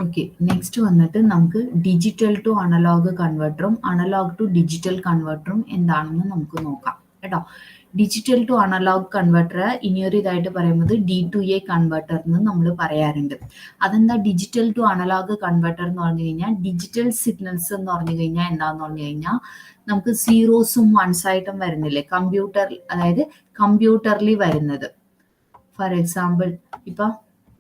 Okay. Next വന്നിട്ട് നമുക്ക് digital to analog കൺവെർട്ടറും അനലോഗ് ടു ഡിജിറ്റൽ കൺവെർട്ടറും എന്താണെന്ന് നമുക്ക് നോക്കാം കേട്ടോ. ഡിജിറ്റൽ ടു അനലോഗ് കൺവെർട്ടർ ഇനിയൊരു ഇതായിട്ട് പറയുന്നത് D2A കൺവെർട്ടർ എന്ന് നമ്മൾ പറയാറുണ്ട്. അതെന്താ ഡിജിറ്റൽ ടു അനലോഗ് കൺവെർട്ടർ എന്ന് പറഞ്ഞു കഴിഞ്ഞാൽ ഡിജിറ്റൽ സിഗ്നൽസ് എന്ന് പറഞ്ഞു കഴിഞ്ഞാൽ എന്താന്ന് പറഞ്ഞു കഴിഞ്ഞാൽ നമുക്ക് സീറോസും വൺസ് ആയിട്ടും വരുന്നില്ലേ കമ്പ്യൂട്ടർ, അതായത് കമ്പ്യൂട്ടറിൽ വരുന്നത്. ഫോർ എക്സാമ്പിൾ ഇപ്പൊ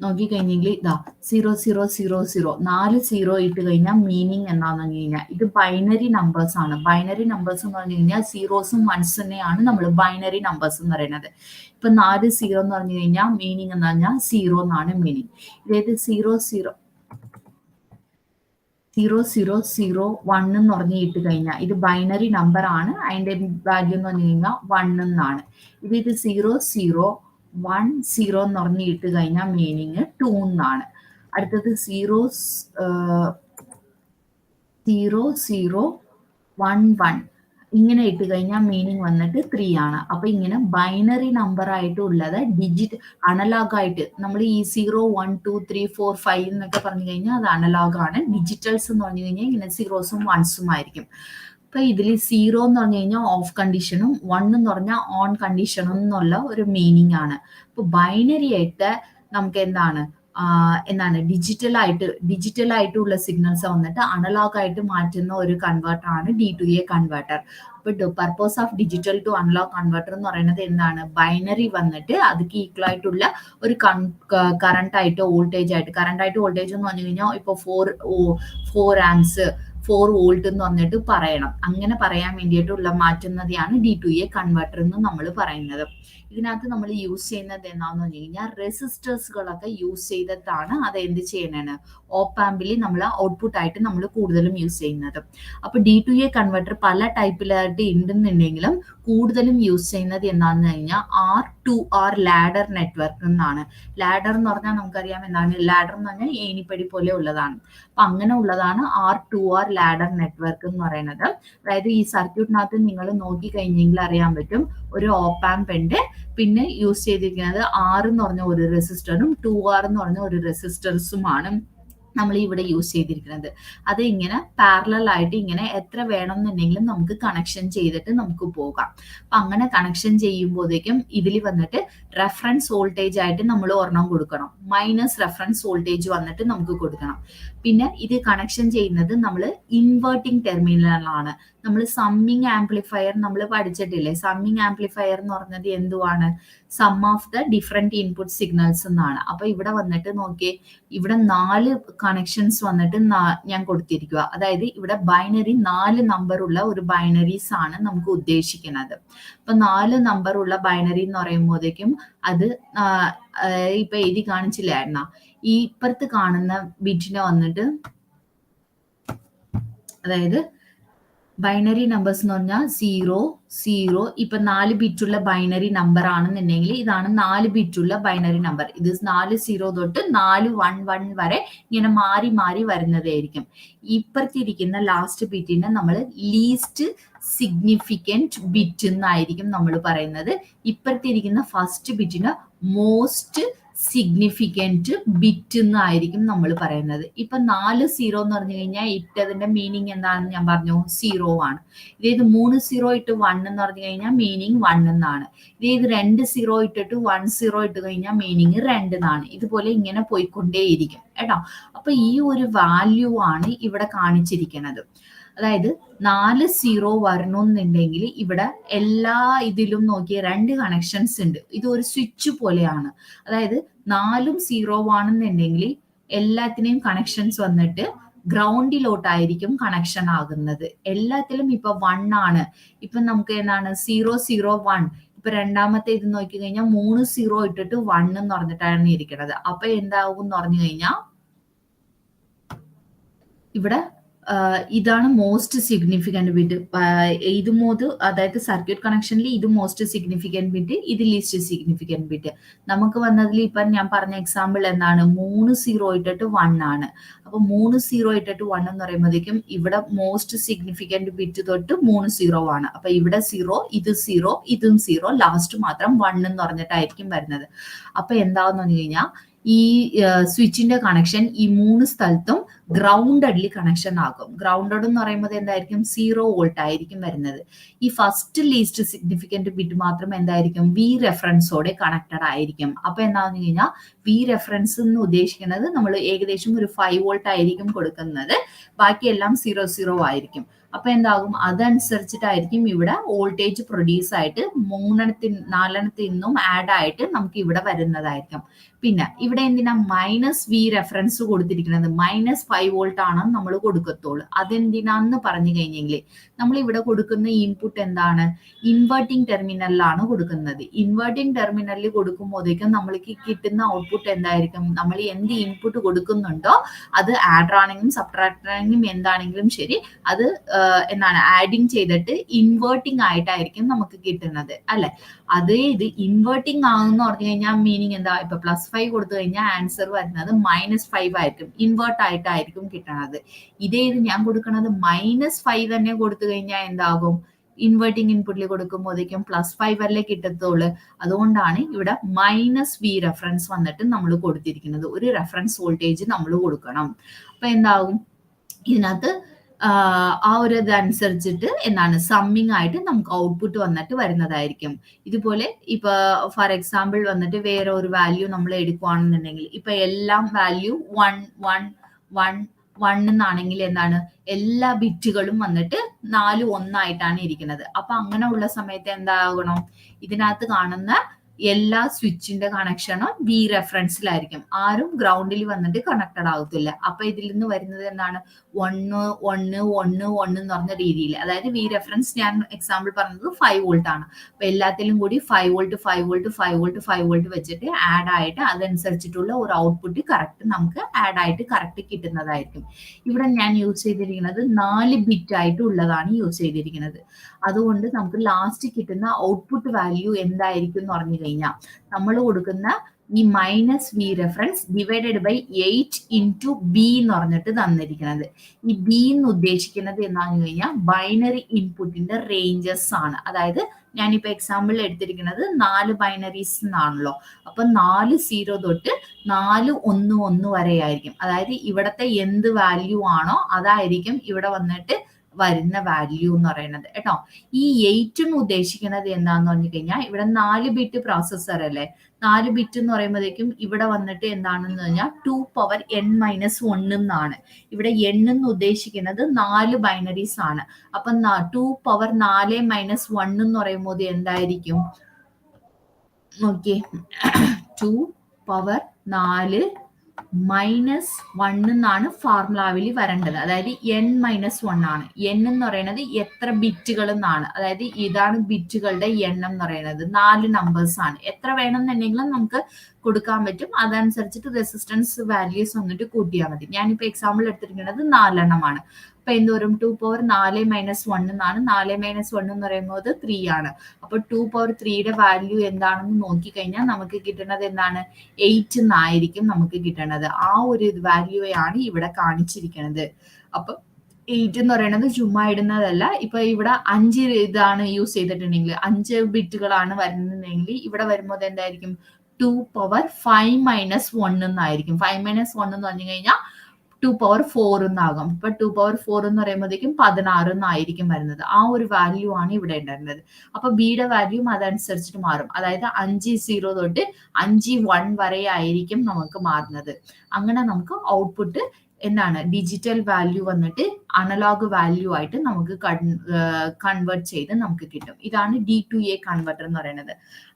നോക്കിക്കഴിഞ്ഞെങ്കിൽ ഇതാ 0000 4 സീറോ ഇട്ട് കഴിഞ്ഞാൽ മീനിങ് എന്താന്ന് പറഞ്ഞു കഴിഞ്ഞാൽ ഇത് ബൈനറി നമ്പേഴ്സ് ആണ്. ബൈനറി നമ്പേഴ്സ് എന്ന് പറഞ്ഞു കഴിഞ്ഞാൽ സീറോസും വൺസിനെയാണ് നമ്മൾ ബൈനറി നമ്പേഴ്സ് എന്ന് പറയുന്നത്. ഇപ്പൊ 4 സീറോ എന്ന് പറഞ്ഞു കഴിഞ്ഞാൽ മീനിങ് എന്ന് പറഞ്ഞാൽ സീറോ എന്നാണ് മീനിങ്. ഇതായത് 0001 എന്ന് പറഞ്ഞ് ഇട്ട് കഴിഞ്ഞാൽ ഇത് ബൈനറി നമ്പർ ആണ്. അതിന്റെ വാല്യൂ എന്ന് പറഞ്ഞു കഴിഞ്ഞാൽ 1 എന്നാണ്. ഇത് 0010 എന്ന് പറഞ്ഞ് ഇട്ട് കഴിഞ്ഞാൽ മീനിങ് 2 എന്നാണ്. അടുത്തത് 0011 ഇങ്ങനെ ഇട്ട് കഴിഞ്ഞാൽ മീനിങ് വന്നിട്ട് 3 ആണ്. അപ്പൊ ഇങ്ങനെ ബൈനറി നമ്പർ ആയിട്ടുള്ളത് ഡിജിറ്റ് അനലോഗ് ആയിട്ട് നമ്മൾ ഈ 0 1 2 3 4 5 എന്നൊക്കെ പറഞ്ഞു കഴിഞ്ഞാൽ അത് അനലോഗ് ആണ്. ഡിജിറ്റൽസ് എന്ന് പറഞ്ഞു കഴിഞ്ഞാൽ ഇങ്ങനെ സീറോസും വൺസും ആയിരിക്കും. അപ്പൊ ഇതിൽ 0 എന്ന് പറഞ്ഞു കഴിഞ്ഞാൽ ഓഫ് കണ്ടീഷനും 1 എന്ന് പറഞ്ഞാൽ ഓൺ കണ്ടീഷനും എന്നുള്ള ഒരു മീനിങ് ആണ്. അപ്പൊ ബൈനറി ആയിട്ട് നമുക്ക് എന്താണ് ഡിജിറ്റൽ ആയിട്ടുള്ള സിഗ്നൽസ് വന്നിട്ട് അനലോഗ് ആയിട്ട് മാറ്റുന്ന ഒരു കൺവേർട്ടർ ആണ് D2A കൺവേർട്ടർ. അപ്പൊ purpose of digital to analog converter എന്ന് പറയുന്നത് എന്താണ്, ബൈനറി വന്നിട്ട് അതിക്ക് ഈക്വൽ ആയിട്ടുള്ള ഒരു കറണ്ട് ആയിട്ട് വോൾട്ടേജ് എന്ന് പറഞ്ഞു കഴിഞ്ഞാൽ ഇപ്പൊ 4 ആംസ് 4 വോൾട്ട് എന്ന് വന്നിട്ട് പറയണം. അങ്ങനെ പറയാൻ വേണ്ടിയിട്ടുള്ള മാറ്റുന്നതാണ് D2A കൺവേർട്ടർ എന്ന് നമ്മൾ പറയുന്നത്. ഇതിനകത്ത് നമ്മൾ യൂസ് ചെയ്യുന്നത് എന്താണെന്ന് പറഞ്ഞു കഴിഞ്ഞാൽ റെസിസ്റ്റേഴ്സുകളൊക്കെ യൂസ് ചെയ്തിട്ടാണ് അത് എന്ത് ചെയ്യണേന്ന് ഓപ്പ് ആമ്പിൽ നമ്മൾ ഔട്ട്പുട്ട് ആയിട്ട് നമ്മൾ കൂടുതലും യൂസ് ചെയ്യുന്നത്. അപ്പൊ D2A കൺവേർട്ടർ പല ടൈപ്പിലായിട്ട് ഉണ്ടെന്നുണ്ടെങ്കിലും കൂടുതലും യൂസ് ചെയ്യുന്നത് എന്താണെന്ന് കഴിഞ്ഞാൽ R2R ലാഡർ നെറ്റ്വർക്ക് എന്നാണ്. ലാഡർ എന്ന് പറഞ്ഞാൽ നമുക്കറിയാം എന്താണ് ലാഡർ എന്ന് പറഞ്ഞാൽ ഏണിപ്പടി പോലെ ഉള്ളതാണ്. അപ്പൊ അങ്ങനെ ഉള്ളതാണ് R2R ലാഡർ നെറ്റ്വർക്ക് എന്ന് പറയുന്നത്. അതായത് ഈ സർക്യൂട്ടിനകത്ത് നിങ്ങൾ നോക്കി കഴിഞ്ഞെങ്കിൽ അറിയാൻ പറ്റും ഒരു ഓപ്പ് ആമ്പ് ഉണ്ട്, പിന്നെ യൂസ് ചെയ്തിരിക്കുന്നത് R എന്ന് പറഞ്ഞ ഒരു റെസിസ്റ്ററും 2R എന്ന് പറഞ്ഞ ഒരു റെസിസ്റ്റേഴ്സുമാണ് നമ്മൾ ഇവിടെ യൂസ് ചെയ്തിരിക്കുന്നത്. അത് ഇങ്ങനെ പാരലൽ ആയിട്ട് ഇങ്ങനെ എത്ര വേണമെന്നുണ്ടെങ്കിലും നമുക്ക് കണക്ഷൻ ചെയ്തിട്ട് നമുക്ക് പോകാം. അപ്പൊ അങ്ങനെ കണക്ഷൻ ചെയ്യുമ്പോഴേക്കും ഇതിൽ വന്നിട്ട് റെഫറൻസ് വോൾട്ടേജ് ആയിട്ട് നമ്മൾ ഒരെണ്ണം കൊടുക്കണം, മൈനസ് റെഫറൻസ് വോൾട്ടേജ് വന്നിട്ട് നമുക്ക് കൊടുക്കണം. പിന്നെ ഇത് കണക്ഷൻ ചെയ്യുന്നത് നമ്മൾ ഇൻവേർട്ടിംഗ് ടെർമിനലാണ്. നമ്മൾ സമ്മിങ് ആംപ്ലിഫയർ നമ്മൾ പഠിച്ചിട്ടില്ലേ? സമ്മിങ് ആംപ്ലിഫയർ എന്ന് പറഞ്ഞത് എന്തുവാണ്, sum of the different input signals എന്നാണ്. അപ്പൊ ഇവിടെ വന്നിട്ട് നോക്കിയേ, ഇവിടെ 4 കണക്ഷൻസ് വന്നിട്ട് ഞാൻ കൊടുത്തിരിക്കുക. അതായത് ഇവിടെ ബൈനറി 4 നമ്പർ ഉള്ള ഒരു ബൈനറീസ് ആണ് നമുക്ക് ഉദ്ദേശിക്കുന്നത്. അപ്പൊ 4 നമ്പർ ഉള്ള ബൈനറി എന്ന് പറയുമ്പോഴേക്കും അത് ഇപ്പൊ എഴുതി കാണിച്ചില്ലായിരുന്ന ഈ ഇപ്പുറത്ത് കാണുന്ന ബിറ്റിനെ വന്നിട്ട്, അതായത് ബൈനറി നമ്പേഴ്സ് എന്ന് പറഞ്ഞാൽ 0 0 ഇപ്പൊ 4 ബിറ്റുള്ള ബൈനറി നമ്പർ ആണെന്നുണ്ടെങ്കിൽ ഇതാണ് 4 ബിറ്റുള്ള ബൈനറി നമ്പർ. ഇത് 4 0 തൊട്ട് 4 1 1 വരെ ഇങ്ങനെ മാറി മാറി വരുന്നതായിരിക്കും. ഇപ്പുറത്തിരിക്കുന്ന ലാസ്റ്റ് ബിറ്റിനെ നമ്മൾ ലീസ്റ്റ് സിഗ്നിഫിക്കന്റ് ബിറ്റ് എന്നായിരിക്കും നമ്മൾ പറയുന്നത്. ഇപ്പുറത്തിരിക്കുന്ന ഫസ്റ്റ് ബിറ്റിന് മോസ്റ്റ് സിഗ്നിഫിക്കന്റ് ബിറ്റ് എന്നായിരിക്കും നമ്മൾ പറയുന്നത്. ഇപ്പൊ 4 0 എന്ന് പറഞ്ഞു കഴിഞ്ഞാൽ ഇട്ടതിന്റെ മീനിങ് എന്താണെന്ന് ഞാൻ പറഞ്ഞു, 0 ആണ്. ഇതേത് 3 0 ഇട്ട് 1 എന്ന് പറഞ്ഞു കഴിഞ്ഞാൽ മീനിങ് 1 എന്നാണ്. ഇതേത് 2 0 ഇട്ടിട്ട് 1 0 ഇട്ട് കഴിഞ്ഞാൽ മീനിങ് 2 എന്നാണ്. ഇതുപോലെ ഇങ്ങനെ പോയിക്കൊണ്ടേയിരിക്കും കേട്ടോ. അപ്പൊ ഈ ഒരു വാല്യൂ ആണ് ഇവിടെ കാണിച്ചിരിക്കുന്നത്. അതായത് 4 0 വരണമെന്നുണ്ടെങ്കിൽ ഇവിടെ എല്ലാ ഇതിലും നോക്കിയ 2 കണക്ഷൻസ് ഉണ്ട്. ഇത് ഒരു സ്വിച്ച് പോലെയാണ്. അതായത് 4ഉം 0 ആണെന്നുണ്ടെങ്കിൽ എല്ലാത്തിനെയും കണക്ഷൻസ് വന്നിട്ട് ഗ്രൗണ്ടിലോട്ടായിരിക്കും കണക്ഷൻ ആകുന്നത്. എല്ലാത്തിലും ഇപ്പൊ 1 ആണ്. ഇപ്പൊ നമുക്ക് എന്താണ് 0 0 1. ഇപ്പൊ രണ്ടാമത്തെ ഇത് നോക്കി കഴിഞ്ഞാൽ 3 0 ഇട്ടിട്ട് 1 എന്ന് പറഞ്ഞിട്ടാണ് ഇരിക്കുന്നത്. അപ്പൊ എന്താകും എന്ന് പറഞ്ഞു കഴിഞ്ഞാൽ ഇവിടെ ഇതാണ് മോസ്റ്റ് സിഗ്നിഫിക്കന്റ് ബിറ്റ്. ഇത് അതായത് സർക്യൂട്ട് കണക്ഷനിൽ ഇത് മോസ്റ്റ് സിഗ്നിഫിക്കന്റ് ബിറ്റ്, ഇത് ലീസ്റ്റ് സിഗ്നിഫിക്കന്റ് ബിറ്റ്. നമുക്ക് വന്നതിൽ ഇപ്പൊ ഞാൻ പറഞ്ഞ എക്സാമ്പിൾ എന്താണ്, 3 0 ഇട്ടിട്ട് 1 ആണ്. അപ്പൊ 3 0 ഇട്ടിട്ട് 1 എന്ന് പറയുമ്പോഴേക്കും ഇവിടെ മോസ്റ്റ് സിഗ്നിഫിക്കന്റ് ബിറ്റ് തൊട്ട് 3 0 ആണ്. അപ്പൊ ഇവിടെ 0, ഇത് 0, ഇതും 0, ലാസ്റ്റ് മാത്രം 1 എന്ന് പറഞ്ഞിട്ടായിരിക്കും വരുന്നത്. അപ്പൊ എന്താന്ന് പറഞ്ഞു കഴിഞ്ഞാൽ ഈ സ്വിച്ചിന്റെ കണക്ഷൻ ഈ 3 സ്ഥലത്തും ഗ്രൗണ്ടഡ്ലി കണക്ഷൻ ആകും. ഗ്രൗണ്ടഡ് എന്ന് പറയുമ്പോൾ എന്തായിരിക്കും 0 വോൾട്ട് ആയിരിക്കും വരുന്നത്. ഈ ഫസ്റ്റ് ലീസ്റ്റ് സിഗ്നിഫിക്കന്റ് ബിറ്റ് മാത്രം എന്തായിരിക്കും വി റെഫറൻസോടെ കണക്റ്റഡ് ആയിരിക്കും. അപ്പൊ എന്താണെന്ന് കഴിഞ്ഞാൽ വി റെഫറൻസ് എന്ന് ഉദ്ദേശിക്കുന്നത് നമ്മൾ ഏകദേശം ഒരു 5 വോൾട്ട് ആയിരിക്കും കൊടുക്കുന്നത്, ബാക്കിയെല്ലാം 0 ആയിരിക്കും. അപ്പൊ എന്താകും അതനുസരിച്ചിട്ടായിരിക്കും ഇവിടെ വോൾട്ടേജ് പ്രൊഡ്യൂസ് ആയിട്ട് 4 നിന്നും ആഡ് ആയിട്ട് നമുക്ക് ഇവിടെ വരുന്നതായിരിക്കും. പിന്നെ ഇവിടെ എന്തിനാ -V റെഫറൻസ് കൊടുത്തിരിക്കുന്നത്? -5 വോൾട്ട് ആണെന്ന് നമ്മൾ കൊടുക്കത്തുള്ളൂ. അതെന്തിനാന്ന് പറഞ്ഞു കഴിഞ്ഞെങ്കിൽ നമ്മൾ ഇവിടെ കൊടുക്കുന്ന ഇൻപുട്ട് എന്താണ്? ഇൻവെർട്ടിംഗ് ടെർമിനലിലാണ് കൊടുക്കുന്നത്. ഇൻവെർട്ടിംഗ് ടെർമിനലിൽ കൊടുക്കുമ്പോഴേക്കും നമ്മൾക്ക് കിട്ടുന്ന ഔട്ട്പുട്ട് എന്തായിരിക്കും? നമ്മൾ എന്ത് ഇൻപുട്ട് കൊടുക്കുന്നുണ്ടോ അത് ആഡർ ആണെങ്കിലും സബ്ട്രാക്ടർ ആണെങ്കിലും എന്താണെങ്കിലും ശരി, അത് എന്താണ് ആഡിങ് ചെയ്തിട്ട് ഇൻവേർട്ടിംഗ് ആയിട്ടായിരിക്കും നമുക്ക് കിട്ടുന്നത് അല്ലെ. അതേ ഇത് ഇൻവേർട്ടിംഗ് ആണെന്ന് പറഞ്ഞു കഴിഞ്ഞാൽ മീനിങ് എന്താ? ഇപ്പൊ +5 കൊടുത്തു കഴിഞ്ഞാൽ ആൻസർ വരുന്നത് -5 ആയിരിക്കും, ഇൻവേർട്ട് ആയിട്ടായിരിക്കും കിട്ടുന്നത്. ഇതേ ഇത് ഞാൻ കൊടുക്കുന്നത് -5 തന്നെ കൊടുത്തു കഴിഞ്ഞാൽ എന്താകും? ഇൻവേർട്ടിംഗ് ഇൻപുട്ടിൽ കൊടുക്കുമ്പോഴേക്കും +5 അല്ലേ കിട്ടത്തുള്ളൂ. അതുകൊണ്ടാണ് ഇവിടെ -V റെഫറൻസ് വന്നിട്ട് നമ്മൾ കൊടുത്തിരിക്കുന്നത്. ഒരു റെഫറൻസ് വോൾട്ടേജ് നമ്മൾ കൊടുക്കണം. അപ്പൊ എന്താകും ഇതിനകത്ത് ആ ഒരു ഇതനുസരിച്ചിട്ട് എന്താണ് സമ്മിങ് ആയിട്ട് നമുക്ക് ഔട്ട്പുട്ട് വന്നിട്ട് വരുന്നതായിരിക്കും. ഇതുപോലെ ഇപ്പൊ ഫോർ എക്സാമ്പിൾ വന്നിട്ട് വേറെ ഒരു വാല്യൂ നമ്മൾ എടുക്കുകയാണെന്നുണ്ടെങ്കിൽ ഇപ്പൊ എല്ലാം വാല്യൂ 1 എന്നാണെങ്കിൽ എന്താണ് എല്ലാ ബിറ്റുകളും വന്നിട്ട് 4 1 ഇരിക്കുന്നത്. അപ്പൊ അങ്ങനെ ഉള്ള സമയത്ത് എന്താകണം? ഇതിനകത്ത് കാണുന്ന എല്ലാ സ്വിച്ചിന്റെ കണക്ഷനും വി റെഫറൻസിലായിരിക്കും. ആരും ഗ്രൗണ്ടിൽ വന്നിട്ട് കണക്റ്റഡ് ആകത്തില്ല. അപ്പൊ ഇതിൽ നിന്ന് വരുന്നത് എന്താണ്? 1 1 1 1 എന്ന് പറഞ്ഞ രീതിയിൽ, അതായത് വി റെഫറൻസ് ഞാൻ എക്സാമ്പിൾ പറഞ്ഞത് 5 വോൾട്ട് ആണ്. അപ്പൊ എല്ലാത്തിലും കൂടി 5 വോൾട്ട് 5 വോൾട്ട് 5 വോൾട്ട് 5 വോൾട്ട് വെച്ചിട്ട് ആഡ് ആയിട്ട് അതനുസരിച്ചിട്ടുള്ള ഒരു ഔട്ട്പുട്ട് കറക്റ്റ് നമുക്ക് ആഡ് ആയിട്ട് കറക്റ്റ് കിട്ടുന്നതായിരിക്കും. ഇവിടെ ഞാൻ യൂസ് ചെയ്തിരിക്കുന്നത് 4 ബിറ്റ് ആയിട്ട് ഉള്ളതാണ് യൂസ് ചെയ്തിരിക്കുന്നത്. അതുകൊണ്ട് നമുക്ക് ലാസ്റ്റ് കിട്ടുന്ന ഔട്ട്പുട്ട് വാല്യൂ എന്തായിരിക്കും എന്ന് പറഞ്ഞു കഴിഞ്ഞാൽ നമ്മൾ കൊടുക്കുന്ന ഈ -V reference divided by 8 into B എന്ന് പറഞ്ഞിട്ട് തന്നിരിക്കുന്നത്. ഈ ബി എന്ന് ഉദ്ദേശിക്കുന്നത് എന്താണെന്ന് കഴിഞ്ഞാൽ ബൈനറി ഇൻപുട്ടിന്റെ റേഞ്ചസ് ആണ്. അതായത് ഞാനിപ്പോ എക്സാമ്പിൾ എടുത്തിരിക്കുന്നത് 4 ബൈനറീസ് എന്നാണല്ലോ. അപ്പൊ 4 0 തൊട്ട് 4 1 1 വരെ ആയിരിക്കും. അതായത് ഇവിടത്തെ എന്ത് വാല്യൂ ആണോ അതായിരിക്കും ഇവിടെ വന്നിട്ട് വരുന്ന വാല്യൂ എന്ന് പറയുന്നത് കേട്ടോ. ഈ 8 എന്ന് ഉദ്ദേശിക്കുന്നത് എന്താന്ന് പറഞ്ഞു കഴിഞ്ഞാൽ ഇവിടെ 4 ബിറ്റ് പ്രോസസ്സർ അല്ലേ. 4 ബിറ്റ് എന്ന് പറയുമ്പോഴേക്കും ഇവിടെ വന്നിട്ട് എന്താണെന്ന് പറഞ്ഞാൽ 2n-1 എന്നാണ്. ഇവിടെ n എന്ന് ഉദ്ദേശിക്കുന്നത് 4 ബൈനറീസ് ആണ്. അപ്പൊ 2^4-1 എന്ന് പറയുമ്പോൾ എന്തായിരിക്കും നോക്കിയേ? 2^4 -1 എന്നാണ് ഫോർമുലാവിൽ വരേണ്ടത്. അതായത് n-1 ആണ്. n എന്ന് പറയുന്നത് എത്ര ബിറ്റുകൾ എന്നാണ്. അതായത് ഇതാണ് ബിറ്റുകളുടെ എണ്ണം എന്ന് പറയുന്നത്. 4 നമ്പേഴ്സ് ആണ്. എത്ര വേണമെന്നുണ്ടെങ്കിലും നമുക്ക് കൊടുക്കാൻ പറ്റും. അതനുസരിച്ചിട്ട് റെസിസ്റ്റൻസ് വാല്യൂസ് വന്നിട്ട് കൂട്ടിയാൽ മതി. ഞാനിപ്പോ എക്സാമ്പിൾ എടുത്തിരിക്കുന്നത് 4 എണ്ണമാണ്. അപ്പൊ എന്തോരും 2^4-1 എന്നാണ്. 4-1 എന്ന് പറയുമ്പോൾ 3 ആണ്. അപ്പൊ 2^3യുടെ വാല്യൂ എന്താണെന്ന് നോക്കിക്കഴിഞ്ഞാൽ നമുക്ക് കിട്ടുന്നത് എന്താണ്? 8 എന്നായിരിക്കും നമുക്ക് കിട്ടുന്നത്. ആ ഒരു വാല്യൂയാണ് ഇവിടെ കാണിച്ചിരിക്കുന്നത്. അപ്പൊ 8 എന്ന് പറയുന്നത് ചുമ്മാ ഇടുന്നതല്ല. ഇപ്പൊ ഇവിടെ 5 ഇതാണ് യൂസ് ചെയ്തിട്ടുണ്ടെങ്കിൽ 5 ബിറ്റുകളാണ് വരുന്നതെങ്കിൽ ഇവിടെ വരുമ്പോൾ എന്തായിരിക്കും? 2^5-1 എന്നായിരിക്കും. 5-1 എന്ന് പറഞ്ഞു കഴിഞ്ഞാൽ 2^4 എന്നാകും. ഇപ്പൊ 2^4 എന്ന് പറയുമ്പോഴത്തേക്കും 16 എന്നായിരിക്കും വരുന്നത്. ആ ഒരു വാല്യൂ ആണ് ഇവിടെ ഉണ്ടായിരുന്നത്. അപ്പൊ ബിയുടെ വാല്യൂ അതനുസരിച്ചിട്ട് മാറും. അതായത് 5-0 തൊട്ട് 5-1 വരെ ആയിരിക്കും നമുക്ക് മാറുന്നത്. അങ്ങനെ നമുക്ക് ഔട്ട്പുട്ട് എന്താണ് ഡിജിറ്റൽ വാല്യൂ വന്നിട്ട് അനലോഗ് വാല്യൂ ആയിട്ട് നമുക്ക് കൺവേർട്ട് ചെയ്ത് നമുക്ക് കിട്ടും. ഇതാണ് D2A കൺവെർട്ടർ എന്ന് പറയുന്നത്.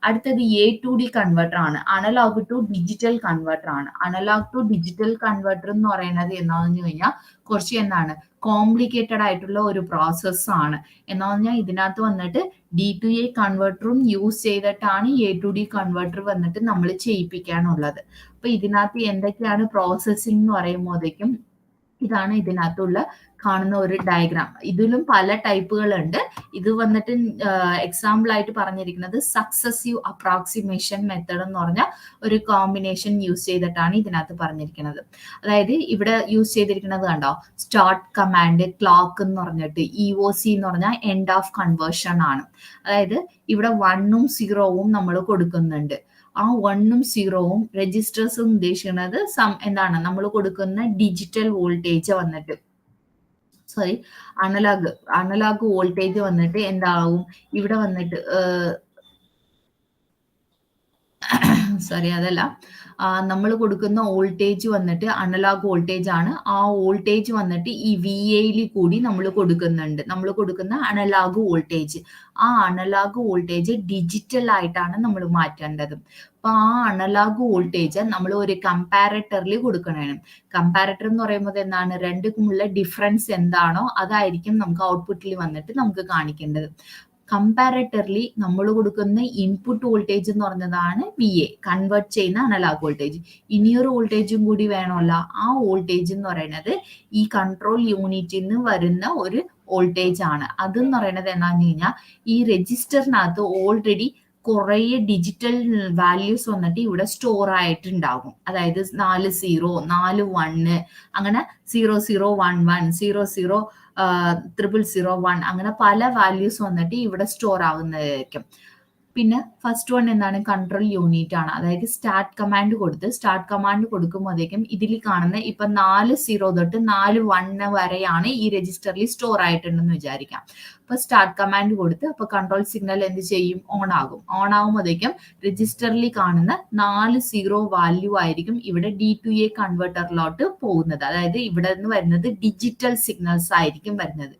അടുത്തത് A2D കൺവെർട്ടർ ആണ്. അനലോഗ് ടു ഡിജിറ്റൽ കൺവെർട്ടർ ആണ്. അനലോഗ് ടു ഡിജിറ്റൽ കൺവെർട്ടർ എന്ന് പറയുന്നത് എന്താണെന്ന് കഴിഞ്ഞാൽ കുറച്ച് എന്താണ് കോംപ്ലിക്കേറ്റഡ് ആയിട്ടുള്ള ഒരു പ്രോസസ് ആണ്. എന്ന് പറഞ്ഞാൽ ഇതിനകത്ത് വന്നിട്ട് D2A കൺവെർട്ടറും യൂസ് ചെയ്തിട്ടാണ് A2D കൺവെർട്ടർ വന്നിട്ട് നമ്മൾ ചെയ്യിപ്പിക്കാനുള്ളത്. അപ്പൊ ഇതിനകത്ത് എന്തൊക്കെയാണ് പ്രോസസ്സിംഗ് എന്ന് പറയുമ്പോഴേക്കും ഇതാണ് ഇതിനകത്തുള്ള കാണുന്ന ഒരു ഡയഗ്രാം. ഇതിലും പല ടൈപ്പുകളുണ്ട്. ഇത് വന്നിട്ട് എക്സാമ്പിൾ ആയിട്ട് പറഞ്ഞിരിക്കുന്നത് സക്സസീവ് അപ്രോക്സിമേഷൻ മെത്തേഡ് എന്ന് പറഞ്ഞ ഒരു കോമ്പിനേഷൻ യൂസ് ചെയ്തിട്ടാണ് ഇതിനകത്ത് പറഞ്ഞിരിക്കുന്നത്. അതായത് ഇവിടെ യൂസ് ചെയ്തിരിക്കുന്നത് കണ്ടോ, സ്റ്റാർട്ട് കമാൻഡ് ക്ലോക്ക് എന്ന് പറഞ്ഞിട്ട് EOC എന്ന് പറഞ്ഞാൽ എൻഡ് ഓഫ് കൺവേർഷൻ ആണ്. അതായത് ഇവിടെ 1ഉം 0ഉം നമ്മൾ കൊടുക്കുന്നുണ്ട്. ആ 1ഉം 0ഉം രജിസ്റ്റേഴ്സും ഉദ്ദേശിക്കുന്നത് എന്താണ്, നമ്മൾ കൊടുക്കുന്ന ഡിജിറ്റൽ വോൾട്ടേജ് വന്നിട്ട് അനലോഗ് വോൾട്ടേജ് വന്നിട്ട് എന്താവും, ഇവിടെ വന്നിട്ട് അതല്ല, നമ്മൾ കൊടുക്കുന്ന വോൾട്ടേജ് വന്നിട്ട് അനലോഗ് വോൾട്ടേജ് ആണ്. ആ വോൾട്ടേജ് വന്നിട്ട് ഈ VAയിൽ കൂടി നമ്മൾ കൊടുക്കുന്നുണ്ട്. നമ്മൾ കൊടുക്കുന്ന അനലോഗ് വോൾട്ടേജ്, ആ അനലോഗ് വോൾട്ടേജ് ഡിജിറ്റൽ ആയിട്ടാണ് നമ്മൾ മാറ്റേണ്ടത്. അപ്പൊ ആ അനലോഗ് വോൾട്ടേജ് നമ്മൾ ഒരു കമ്പാരറ്ററിൽ കൊടുക്കണം. കമ്പാരറ്റർ എന്ന് പറയുമ്പോൾ എന്താണ്, രണ്ടുമുള്ള ഡിഫറൻസ് എന്താണോ അതായിരിക്കും നമുക്ക് ഔട്ട്പുട്ടിൽ വന്നിട്ട് നമുക്ക് കാണിക്കേണ്ടത്. കമ്പാരറ്റർലി നമ്മൾ കൊടുക്കുന്ന ഇൻപുട്ട് വോൾട്ടേജ് എന്ന് പറഞ്ഞതാണ് VA, കൺവേർട്ട് ചെയ്യുന്ന അനലോഗ് വോൾട്ടേജ്. ഇനിയൊരു വോൾട്ടേജും കൂടി വേണമല്ല. ആ വോൾട്ടേജ് എന്ന് പറയുന്നത് ഈ കൺട്രോൾ യൂണിറ്റിൽ നിന്ന് വരുന്ന ഒരു വോൾട്ടേജ് ആണ്. അതെന്ന് പറയുന്നത് എന്താണെന്ന് കഴിഞ്ഞാൽ ഈ രജിസ്റ്ററിനകത്ത് ഓൾറെഡി കുറേ ഡിജിറ്റൽ വാല്യൂസ് വന്നിട്ട് ഇവിടെ സ്റ്റോർ ആയിട്ടുണ്ടാകും. അതായത് 4 0, 4 1, അങ്ങനെ 0 0 1 1, 0 0 001, അങ്ങനെ പല വാല്യൂസ് വന്നിട്ട് ഇവിടെ സ്റ്റോർ ആവുന്നതായിരിക്കും. പിന്നെ ഫസ്റ്റ് വൺ എന്താണ്, കൺട്രോൾ യൂണിറ്റ് ആണ്. അതായത് സ്റ്റാർട്ട് കമാൻഡ് കൊടുക്കുമ്പോഴേക്കും ഇതിൽ കാണുന്ന ഇപ്പൊ 4 0 തൊട്ട് 4 1 വരെയാണ് ഈ രജിസ്റ്ററിൽ സ്റ്റോർ ആയിട്ടുണ്ടെന്ന് വിചാരിക്കാം. അപ്പൊ സ്റ്റാർട്ട് കമാൻഡ് കൊടുത്ത് അപ്പൊ കൺട്രോൾ സിഗ്നൽ എന്ത് ചെയ്യും, ഓൺ ആകുമ്പോഴേക്കും രജിസ്റ്ററിൽ കാണുന്ന 4 0 വാല്യൂ ആയിരിക്കും ഇവിടെ D2A കൺവേർട്ടറിലോട്ട് പോകുന്നത്. അതായത് ഇവിടെ നിന്ന് വരുന്നത് ഡിജിറ്റൽ സിഗ്നൽസ് ആയിരിക്കും വരുന്നത്.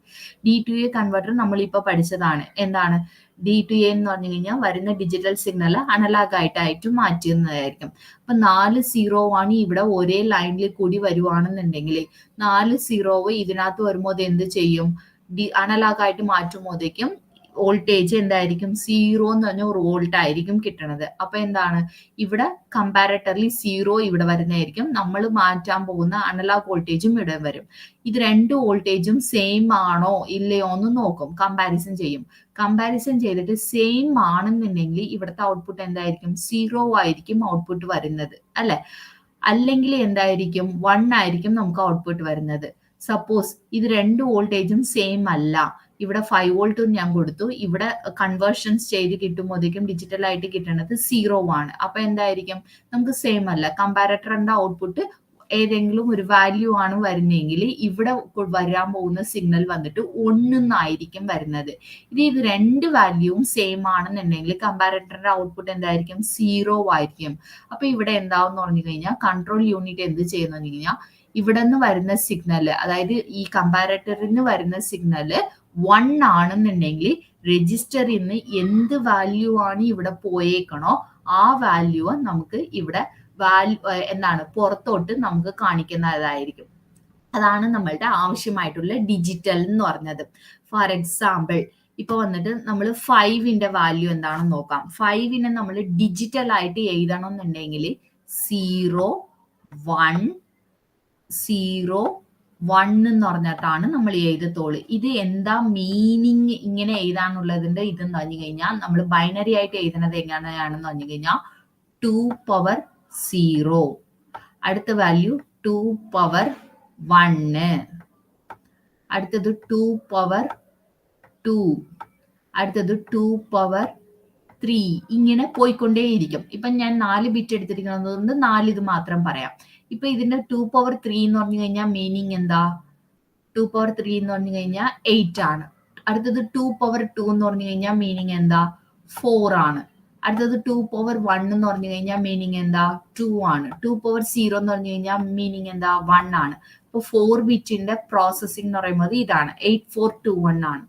D2A കൺവേർട്ടർ നമ്മളിപ്പോ പഠിച്ചതാണ്. എന്താണ് D2A എന്ന് പറഞ്ഞു കഴിഞ്ഞാൽ വരുന്ന ഡിജിറ്റൽ സിഗ്നൽ അനലോഗ് ആയിട്ട് മാറ്റുന്നതായിരിക്കും. അപ്പൊ 4 0 ആണ് ഇവിടെ ഒരേ ലൈനിൽ കൂടി വരുവാണെന്നുണ്ടെങ്കിൽ 4 0 ഇതിനകത്ത് വരുമ്പോൾ എന്ത് ചെയ്യും, അനലോഗ് ആയിട്ട് മാറ്റുമ്പോഴേക്കും വോൾട്ടേജ് എന്തായിരിക്കും, 0 എന്ന് പറഞ്ഞ ഒരു വോൾട്ട് ആയിരിക്കും കിട്ടുന്നത്. അപ്പൊ എന്താണ്, ഇവിടെ കമ്പാരറ്റർലി 0 ഇവിടെ വരുന്നതായിരിക്കും. നമ്മൾ മാറ്റാൻ പോകുന്ന അനലോഗ് വോൾട്ടേജും ഇവിടെ വരും. ഇത് രണ്ട് വോൾട്ടേജും സെയിം ആണോ ഇല്ലയോ എന്ന് നോക്കും, കമ്പാരിസൺ ചെയ്യും. കമ്പാരിസൺ ചെയ്തിട്ട് സെയിം ആണെന്നുണ്ടെങ്കിൽ ഇവിടുത്തെ ഔട്ട്പുട്ട് എന്തായിരിക്കും, 0 ആയിരിക്കും ഔട്ട്പുട്ട് വരുന്നത് അല്ലെ. അല്ലെങ്കിൽ എന്തായിരിക്കും, 1 ആയിരിക്കും നമുക്ക് ഔട്ട്പുട്ട് വരുന്നത്. സപ്പോസ് ഇത് രണ്ട് വോൾട്ടേജും സെയിം അല്ല, ഇവിടെ 5 വോൾട്ടും ഞാൻ കൊടുത്തു, ഇവിടെ കൺവേർഷൻസ് ചെയ്ത് കിട്ടുമ്പോഴേക്കും ഡിജിറ്റൽ ആയിട്ട് കിട്ടുന്നത് 0 ആണ്. അപ്പൊ എന്തായിരിക്കും, നമുക്ക് സെയിം അല്ല. കമ്പാരറ്ററിന്റെ ഔട്ട്പുട്ട് ഏതെങ്കിലും ഒരു വാല്യൂ ആണ് വരുന്നതെങ്കിൽ ഇവിടെ വരാൻ പോകുന്ന സിഗ്നൽ വന്നിട്ട് 1 എന്നായിരിക്കും വരുന്നത്. ഇത് രണ്ട് വാല്യൂവും സെയിം ആണെന്നുണ്ടെങ്കിൽ കമ്പാരറ്ററിന്റെ ഔട്ട്പുട്ട് എന്തായിരിക്കും, 0 ആയിരിക്കും. അപ്പൊ ഇവിടെ എന്താവെന്ന് പറഞ്ഞു കഴിഞ്ഞാൽ കൺട്രോൾ യൂണിറ്റ് എന്ത് ചെയ്യുന്നു കഴിഞ്ഞാൽ ഇവിടെ നിന്ന് വരുന്ന സിഗ്നല്, അതായത് ഈ കമ്പാരറ്ററിന് വരുന്ന സിഗ്നല് 1 ആണെന്നുണ്ടെങ്കിൽ രജിസ്റ്ററിൽ നിന്ന് എന്ത് വാല്യൂ ആണ് ഇവിടെ പോയേക്കണോ ആ വാല്യൂ നമുക്ക് ഇവിടെ എന്താണ് പുറത്തോട്ട് നമുക്ക് കാണിക്കുന്നതായിരിക്കും. അതാണ് നമ്മളുടെ ആവശ്യമായിട്ടുള്ള ഡിജിറ്റൽ എന്ന് പറഞ്ഞത്. ഫോർ എക്സാമ്പിൾ ഇപ്പൊ വന്നിട്ട് നമ്മൾ 5ന്റെ വാല്യൂ എന്താണെന്ന് നോക്കാം. 5നെ നമ്മൾ ഡിജിറ്റൽ ആയിട്ട് എഴുതണം എന്നുണ്ടെങ്കിൽ 0 1 0 1 എന്ന് പറഞ്ഞിട്ടാണ് നമ്മൾ എഴുതത്തോള്. ഇത് എന്താ മീനിങ് ഇങ്ങനെ എഴുതാനുള്ളതിന്റെ ഇതെന്ന് പറഞ്ഞു കഴിഞ്ഞാൽ നമ്മൾ ബൈനറി ആയിട്ട് എഴുതുന്നത് എങ്ങനെയാണെന്ന് പറഞ്ഞു കഴിഞ്ഞാൽ 2 പവർ 0, അടുത്ത വാല്യൂ 2 പവർ 1, അടുത്തത് 2 പവർ 2, അടുത്തത് 2 പവർ 3, ഇങ്ങനെ പോയിക്കൊണ്ടേയിരിക്കും. ഇപ്പൊ ഞാൻ 4 ബിറ്റ് എടുത്തിരിക്കുന്നത് കൊണ്ട് 4 ഇത് മാത്രം പറയാം. ഇപ്പൊ ഇതിന്റെ 2 പവർ 3 എന്ന് പറഞ്ഞു കഴിഞ്ഞാൽ മീനിങ് എന്താ, 2 പവർ 3 എന്ന് പറഞ്ഞു കഴിഞ്ഞാൽ 8 ആണ്. അടുത്തത് 2 പവർ 2 എന്ന് പറഞ്ഞു കഴിഞ്ഞാൽ മീനിങ് എന്താ, 4 ആണ്. അടുത്തത് 2 പവർ 1 എന്ന് പറഞ്ഞു കഴിഞ്ഞാൽ മീനിങ് എന്താ, 2 ആണ്. 2 പവർ 0 എന്ന് പറഞ്ഞു കഴിഞ്ഞാൽ മീനിങ് എന്താ, 1 ആണ്. ഇപ്പൊ 4 ബിറ്റിന്റെ പ്രോസസ്സിംഗ് എന്ന് പറയുന്നത് ഇതാണ്, 8421 ആണ്.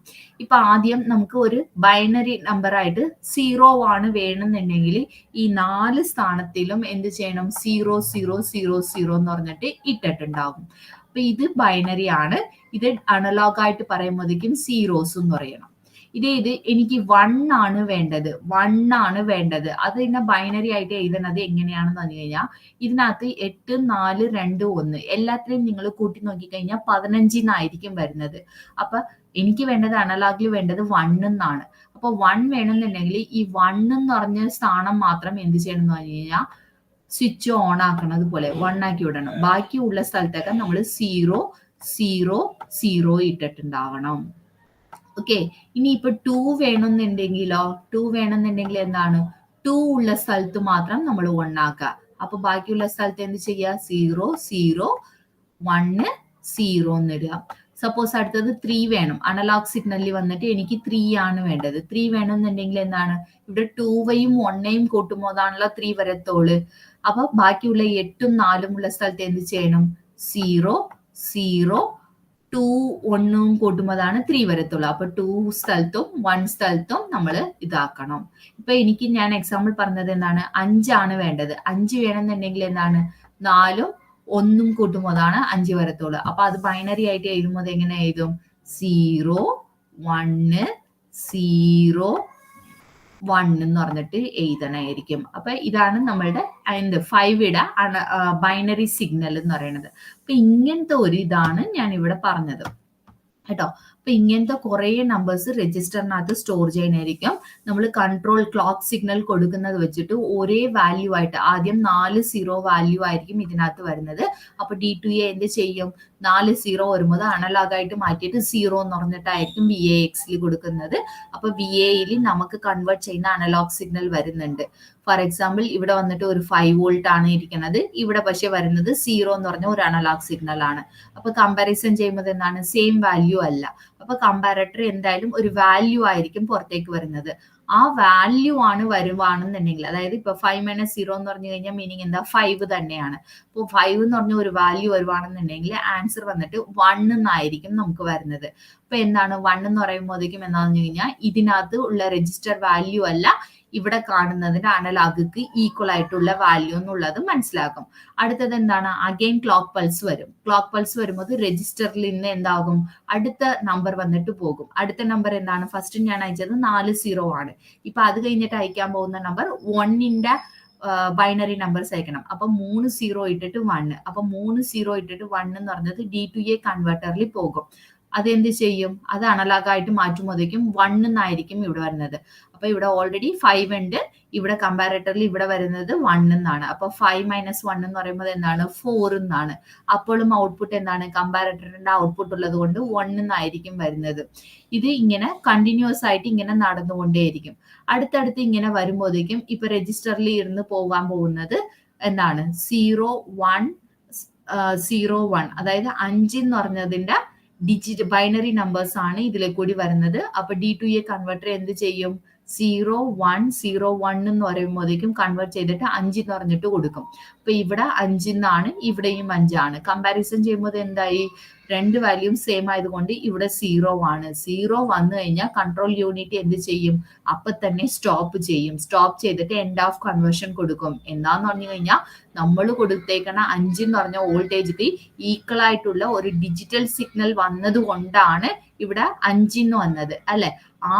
ഇപ്പൊ ആദ്യം നമുക്ക് ഒരു ബൈനറി നമ്പർ ആയിട്ട് 0 ആണ് വേണമെന്നുണ്ടെങ്കിൽ ഈ 4 സ്ഥാനത്തിലും എന്ത് ചെയ്യണം, 0 0 0 0 എന്ന് പറഞ്ഞിട്ട് ഇട്ടിട്ടുണ്ടാകും. അപ്പൊ ഇത് ബൈനറി ആണ്. ഇത് അനലോഗ് ആയിട്ട് പറയുമ്പോഴേക്കും സീറോസ് എന്ന് പറയണം. ഇത് എനിക്ക് 1 ആണ് വേണ്ടത്, 1 ആണ് വേണ്ടത്. അത് പിന്നെ ബൈനറി ആയിട്ട് എഴുതുന്നത് എങ്ങനെയാണെന്ന് പറഞ്ഞു കഴിഞ്ഞാൽ ഇതിനകത്ത് 8, 4, 2, 1 എല്ലാത്തിനെയും നിങ്ങൾ കൂട്ടി നോക്കിക്കഴിഞ്ഞാൽ 15 എന്നായിരിക്കും വരുന്നത്. അപ്പൊ എനിക്ക് വേണ്ടത് അനലോഗിൽ വേണ്ടത് 1 എന്നാണ്. അപ്പൊ 1 വേണമെന്നുണ്ടെങ്കിൽ ഈ 1 എന്ന് പറഞ്ഞ സ്ഥാനം മാത്രം എന്ത് ചെയ്യണം എന്ന് പറഞ്ഞു കഴിഞ്ഞാൽ സ്വിച്ച് ഓൺ ആക്കണത് പോലെ 1 ആക്കി വിടണം. ബാക്കിയുള്ള സ്ഥലത്തൊക്കെ നമ്മൾ 0, 0, 0 ഇട്ടിട്ടുണ്ടാവണം. ഓക്കെ, ഇനി ഇപ്പൊ 2 വേണമെന്നുണ്ടെങ്കിലോ, 2 വേണമെന്നുണ്ടെങ്കിൽ എന്താണ് 2 ഉള്ള സ്ഥലത്ത് മാത്രം നമ്മൾ 1 ആക്കുക. അപ്പൊ ബാക്കിയുള്ള സ്ഥലത്ത് എന്ത് ചെയ്യുക 0, 0, 1, 0 എന്നിടുക. സപ്പോസ് അടുത്തത് 3 വേണം, അനലോഗ് സിഗ്നലിൽ വന്നിട്ട് എനിക്ക് 3 ആണ് വേണ്ടത്. 3 വേണമെന്നുണ്ടെങ്കിൽ എന്താണ് ഇവിടെ 2യും 1യും കൂട്ടുമ്പോൾ അതാണല്ലോ 3 വരത്തോള്. അപ്പൊ ബാക്കിയുള്ള 8ഉം 4ഉം ഉള്ള സ്ഥലത്ത് എന്ത് ചെയ്യണം 0, 0, 2, 1ഉം കൂട്ടുമ്പോഴാണ് 3 വരത്തുള്ളൂ. അപ്പൊ 2 സ്ഥലത്തും 1 സ്ഥലത്തും നമ്മൾ ഇതാക്കണം. ഇപ്പൊ എനിക്ക് ഞാൻ എക്സാമ്പിൾ പറഞ്ഞത് എന്താണ് 5 ആണ് വേണ്ടത്. 5 വേണമെന്നുണ്ടെങ്കിൽ എന്താണ് 4ഉം 1ഉം കൂട്ടുമ്പോഴാണ് 5 വരത്തുള്ളൂ. അപ്പൊ അത് ബൈനറി ആയിട്ട് എഴുതുമ്പോൾ എങ്ങനെ എഴുതും 0, 1, 0, 1 എന്ന് പറഞ്ഞിട്ട് എഴുതണമായിരിക്കും. അപ്പൊ ഇതാണ് നമ്മളുടെ 5യുടെ ബൈനറി സിഗ്നൽ എന്ന് പറയുന്നത്. അപ്പൊ ഇങ്ങനത്തെ ഒരു ഇതാണ് ഞാൻ ഇവിടെ പറഞ്ഞത് കേട്ടോ. അപ്പൊ ഇങ്ങനത്തെ കുറെ നമ്പേഴ്സ് രജിസ്റ്ററിനകത്ത് സ്റ്റോർ ചെയ്യാനായിരിക്കും. നമ്മൾ കൺട്രോൾ ക്ലോക്ക് സിഗ്നൽ കൊടുക്കുന്നത് വെച്ചിട്ട് ഒരേ വാല്യൂ ആയിട്ട് ആദ്യം 4 0 വാല്യൂ ആയിരിക്കും ഇതിനകത്ത് വരുന്നത്. അപ്പൊ D2A എന്ത് ചെയ്യും 4 0 വരുമ്പോൾ അനലോഗ് ആയിട്ട് മാറ്റിയിട്ട് 0 എന്ന് പറഞ്ഞിട്ടായിരിക്കും VAXൽ കൊടുക്കുന്നത്. അപ്പൊ VAയിൽ നമുക്ക് കൺവേർട്ട് ചെയ്യുന്ന അനലോഗ് സിഗ്നൽ വരുന്നുണ്ട്. ഫോർ എക്സാമ്പിൾ ഇവിടെ വന്നിട്ട് ഒരു 5 വോൾട്ട് ആണ് ഇരിക്കുന്നത്, ഇവിടെ പക്ഷെ വരുന്നത് 0 എന്ന് പറഞ്ഞ ഒരു അനലോഗ് സിഗ്നൽ ആണ്. അപ്പൊ കമ്പാരിസൺ ചെയ്യുമ്പോൾ എന്താണ് സെയിം വാല്യൂ അല്ല. അപ്പൊ കമ്പാരറ്റർ എന്തായാലും ഒരു വാല്യൂ ആയിരിക്കും പുറത്തേക്ക് വരുന്നത്. ആ വാല്യൂ ആണ് വരുവാണെന്നുണ്ടെങ്കിൽ, അതായത് ഇപ്പൊ 5 - 0 എന്ന് പറഞ്ഞു കഴിഞ്ഞാൽ മീനിങ് എന്താ 5 തന്നെയാണ്. അപ്പോൾ 5 എന്ന് പറഞ്ഞ ഒരു വാല്യൂ വരുവാണെന്നുണ്ടെങ്കിൽ ആൻസർ വന്നിട്ട് 1 എന്നായിരിക്കും നമുക്ക് വരുന്നത്. അപ്പൊ എന്താണ് 1 എന്ന് പറയുമ്പോഴേക്കും എന്താണെന്ന് കഴിഞ്ഞാൽ ഇതിനകത്ത് ഉള്ള രജിസ്റ്റർ വാല്യൂ അല്ല ഇവിടെ കാണുന്നതിന് അനലോഗിക്ക് ഈക്വൽ ആയിട്ടുള്ള വാല്യൂ എന്നുള്ളത് മനസ്സിലാക്കും. അടുത്തത് എന്താണ് അഗെയിൻ ക്ലോക്ക് പൾസ് വരും. ക്ലോക്ക് പൾസ് വരുമ്പോൾ രജിസ്റ്ററിൽ നിന്ന് എന്താകും അടുത്ത നമ്പർ വന്നിട്ട് പോകും. അടുത്ത നമ്പർ എന്താണ് ഫസ്റ്റ് ഞാൻ അയച്ചത് 4 0 ആണ്. ഇപ്പൊ അത് കഴിഞ്ഞിട്ട് അയക്കാൻ പോകുന്ന നമ്പർ 1ന്റെ ബൈനറി നമ്പേഴ്സ് അയക്കണം. അപ്പൊ 3 0 ഇട്ടിട്ട് 1. അപ്പൊ 3 0 ഇട്ടിട്ട് 1 എന്ന് പറഞ്ഞത് D2A കൺവേർട്ടറിൽ പോകും. അതെന്ത് ചെയ്യും അത് അനലോഗായിട്ട് മാറ്റുമ്പോഴേക്കും 1 എന്നായിരിക്കും ഇവിടെ വരുന്നത്. അപ്പൊ ഇവിടെ ഓൾറെഡി 5 ഉണ്ട്, ഇവിടെ കമ്പാരറ്ററിൽ ഇവിടെ വരുന്നത് 1 എന്നാണ്. അപ്പൊ 5 - 1 എന്ന് പറയുമ്പോൾ എന്താണ് 4 എന്നാണ്. അപ്പോഴും ഔട്ട്പുട്ട് എന്താണ് കമ്പാരറ്ററിന്റെ ഔട്ട്പുട്ട് ഉള്ളത് കൊണ്ട് 1 എന്നായിരിക്കും വരുന്നത്. ഇത് ഇങ്ങനെ കണ്ടിന്യൂസ് ആയിട്ട് ഇങ്ങനെ നടന്നുകൊണ്ടേയിരിക്കും. അടുത്തടുത്ത് ഇങ്ങനെ വരുമ്പോഴേക്കും ഇപ്പൊ രജിസ്റ്ററിൽ ഇരുന്ന് പോകാൻ പോകുന്നത് എന്താണ് 0 1 0 1, അതായത് 5 എന്ന് പറഞ്ഞതിന്റെ ഡിജിറ്റ് ബൈനറി നമ്പേഴ്സ് ആണ് ഇതിലെ കൂടി വരുന്നത്. അപ്പൊ D2A കൺവേർട്ടർ എന്ത് ചെയ്യും 0 1 0 1 എന്ന് പറയുമ്പോഴേക്കും കൺവേർട്ട് ചെയ്തിട്ട് 5 എന്ന് പറഞ്ഞിട്ട് കൊടുക്കും. അപ്പൊ ഇവിടെ 5 എന്നാണ്, ഇവിടെയും 5 ആണ്. കമ്പാരിസൺ ചെയ്യുമ്പോൾ എന്തായി രണ്ട് വാല്യൂം സെയിം ആയതുകൊണ്ട് ഇവിടെ 0 ആണ്. 0 വന്നു കഴിഞ്ഞാൽ കൺട്രോൾ യൂണിറ്റ് എന്ത് ചെയ്യും അപ്പൊ തന്നെ സ്റ്റോപ്പ് ചെയ്യും. സ്റ്റോപ്പ് ചെയ്തിട്ട് എൻഡ് ഓഫ് കൺവേർഷൻ കൊടുക്കും. എന്താന്ന് പറഞ്ഞു കഴിഞ്ഞാൽ നമ്മൾ കൊടുത്തേക്കണ 5 എന്ന് പറഞ്ഞ വോൾട്ടേജിക്ക് ഈക്വൽ ആയിട്ടുള്ള ഒരു ഡിജിറ്റൽ സിഗ്നൽ വന്നത് കൊണ്ടാണ് ഇവിടെ 5 എന്ന് വന്നത് അല്ലെ. ആ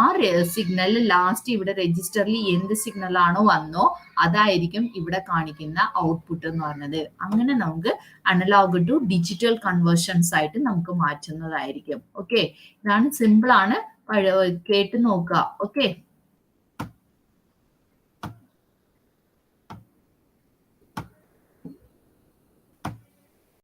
സിഗ്നൽ ലാസ്റ്റ് ഇവിടെ രജിസ്റ്ററിൽ എന്ത് സിഗ്നൽ ആണോ വന്നോ അതായിരിക്കും ഇവിടെ കാണിക്കുന്ന ഔട്ട്പുട്ട് എന്ന് പറഞ്ഞത്. അങ്ങനെ നമുക്ക് അനലോഗ് ടു ഡിജിറ്റൽ കൺവേർഷൻസ് ആയിട്ട് നമുക്ക് മാറ്റുന്നതായിരിക്കും. ഓക്കെ, ഇതാണ് സിമ്പിൾ ആണ്, കേട്ട് നോക്കുക. ഓക്കെ.